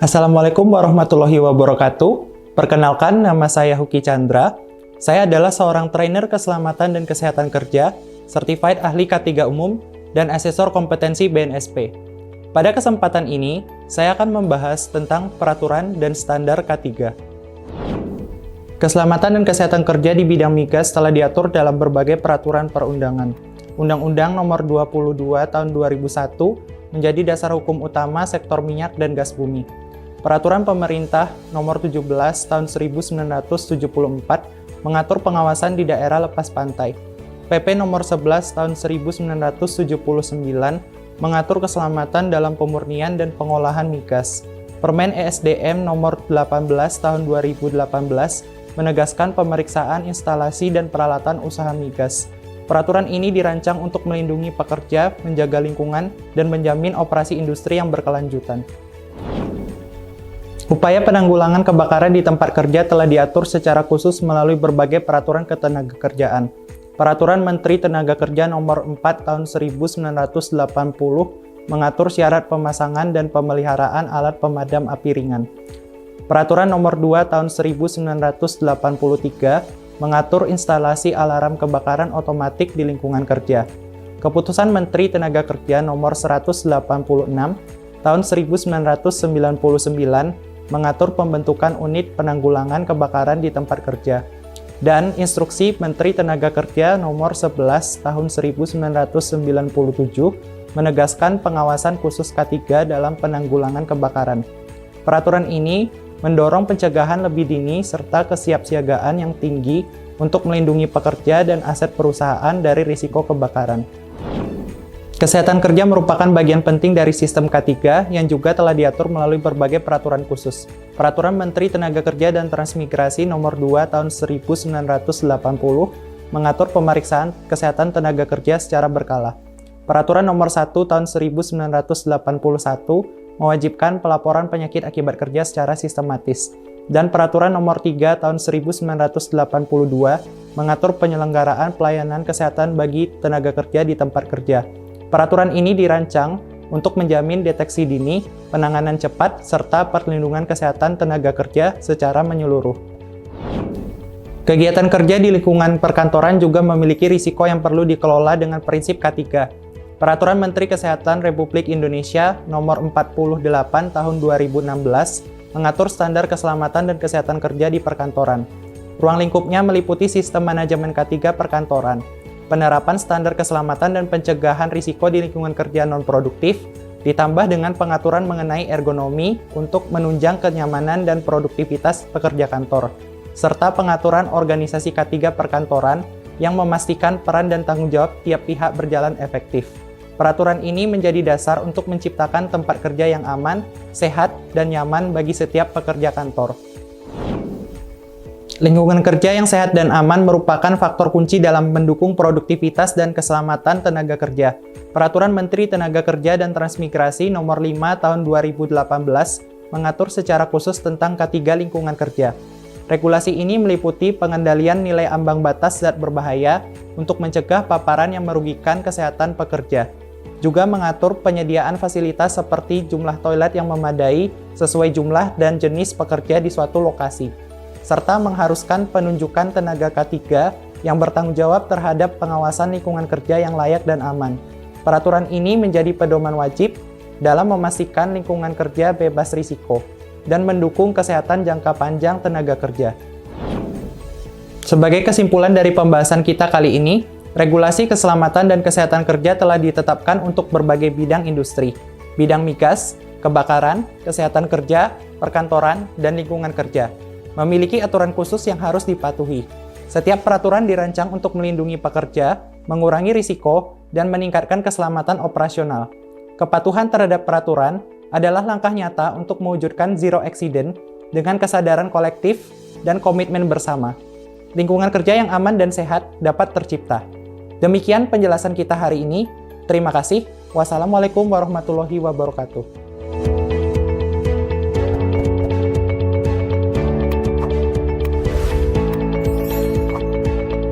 Assalamualaikum warahmatullahi wabarakatuh. Perkenalkan, nama saya Huki Chandra. Saya adalah seorang trainer keselamatan dan kesehatan kerja, Certified Ahli K3 Umum, dan Asesor Kompetensi BNSP. Pada kesempatan ini, saya akan membahas tentang peraturan dan standar K3. Keselamatan dan kesehatan kerja di bidang migas telah diatur dalam berbagai peraturan perundangan. Undang-Undang Nomor 22 Tahun 2001 menjadi dasar hukum utama sektor minyak dan gas bumi. Peraturan Pemerintah Nomor 17 Tahun 1974 mengatur pengawasan di daerah lepas pantai. PP Nomor 11 Tahun 1979 mengatur keselamatan dalam pemurnian dan pengolahan migas. Permen ESDM Nomor 18 Tahun 2018 menegaskan pemeriksaan instalasi dan peralatan usaha migas. Peraturan ini dirancang untuk melindungi pekerja, menjaga lingkungan, dan menjamin operasi industri yang berkelanjutan. Upaya penanggulangan kebakaran di tempat kerja telah diatur secara khusus melalui berbagai peraturan ketenagakerjaan. Peraturan Menteri Tenaga Kerja Nomor 4 Tahun 1980 mengatur syarat pemasangan dan pemeliharaan alat pemadam api ringan. Peraturan Nomor 2 Tahun 1983 mengatur instalasi alarm kebakaran otomatik di lingkungan kerja. Keputusan Menteri Tenaga Kerja Nomor 186 Tahun 1999 mengatur pembentukan unit penanggulangan kebakaran di tempat kerja, dan Instruksi Menteri Tenaga Kerja Nomor 11 Tahun 1997 menegaskan pengawasan khusus K3 dalam penanggulangan kebakaran. Peraturan ini mendorong pencegahan lebih dini serta kesiapsiagaan yang tinggi untuk melindungi pekerja dan aset perusahaan dari risiko kebakaran. Kesehatan kerja merupakan bagian penting dari sistem K3 yang juga telah diatur melalui berbagai peraturan khusus. Peraturan Menteri Tenaga Kerja dan Transmigrasi Nomor 2 Tahun 1980 mengatur pemeriksaan kesehatan tenaga kerja secara berkala. Peraturan Nomor 1 Tahun 1981 mewajibkan pelaporan penyakit akibat kerja secara sistematis. Dan Peraturan Nomor 3 Tahun 1982 mengatur penyelenggaraan pelayanan kesehatan bagi tenaga kerja di tempat kerja. Peraturan ini dirancang untuk menjamin deteksi dini, penanganan cepat, serta perlindungan kesehatan tenaga kerja secara menyeluruh. Kegiatan kerja di lingkungan perkantoran juga memiliki risiko yang perlu dikelola dengan prinsip K3. Peraturan Menteri Kesehatan Republik Indonesia Nomor 48 Tahun 2016 mengatur standar keselamatan dan kesehatan kerja di perkantoran. Ruang lingkupnya meliputi sistem manajemen K3 perkantoran, penerapan standar keselamatan dan pencegahan risiko di lingkungan kerja non-produktif, ditambah dengan pengaturan mengenai ergonomi untuk menunjang kenyamanan dan produktivitas pekerja kantor, serta pengaturan organisasi K3 perkantoran yang memastikan peran dan tanggung jawab tiap pihak berjalan efektif. Peraturan ini menjadi dasar untuk menciptakan tempat kerja yang aman, sehat, dan nyaman bagi setiap pekerja kantor. Lingkungan kerja yang sehat dan aman merupakan faktor kunci dalam mendukung produktivitas dan keselamatan tenaga kerja. Peraturan Menteri Tenaga Kerja dan Transmigrasi Nomor 5 Tahun 2018 mengatur secara khusus tentang K3 lingkungan kerja. Regulasi ini meliputi pengendalian nilai ambang batas zat berbahaya untuk mencegah paparan yang merugikan kesehatan pekerja. Juga mengatur penyediaan fasilitas seperti jumlah toilet yang memadai sesuai jumlah dan jenis pekerja di suatu lokasi, serta mengharuskan penunjukan tenaga K3 yang bertanggung jawab terhadap pengawasan lingkungan kerja yang layak dan aman. Peraturan ini menjadi pedoman wajib dalam memastikan lingkungan kerja bebas risiko dan mendukung kesehatan jangka panjang tenaga kerja. Sebagai kesimpulan dari pembahasan kita kali ini, regulasi keselamatan dan kesehatan kerja telah ditetapkan untuk berbagai bidang industri, bidang migas, kebakaran, kesehatan kerja, perkantoran, dan lingkungan kerja. Memiliki aturan khusus yang harus dipatuhi. Setiap peraturan dirancang untuk melindungi pekerja, mengurangi risiko, dan meningkatkan keselamatan operasional. Kepatuhan terhadap peraturan adalah langkah nyata untuk mewujudkan zero accident dengan kesadaran kolektif dan komitmen bersama. Lingkungan kerja yang aman dan sehat dapat tercipta. Demikian penjelasan kita hari ini. Terima kasih. Wassalamualaikum warahmatullahi wabarakatuh.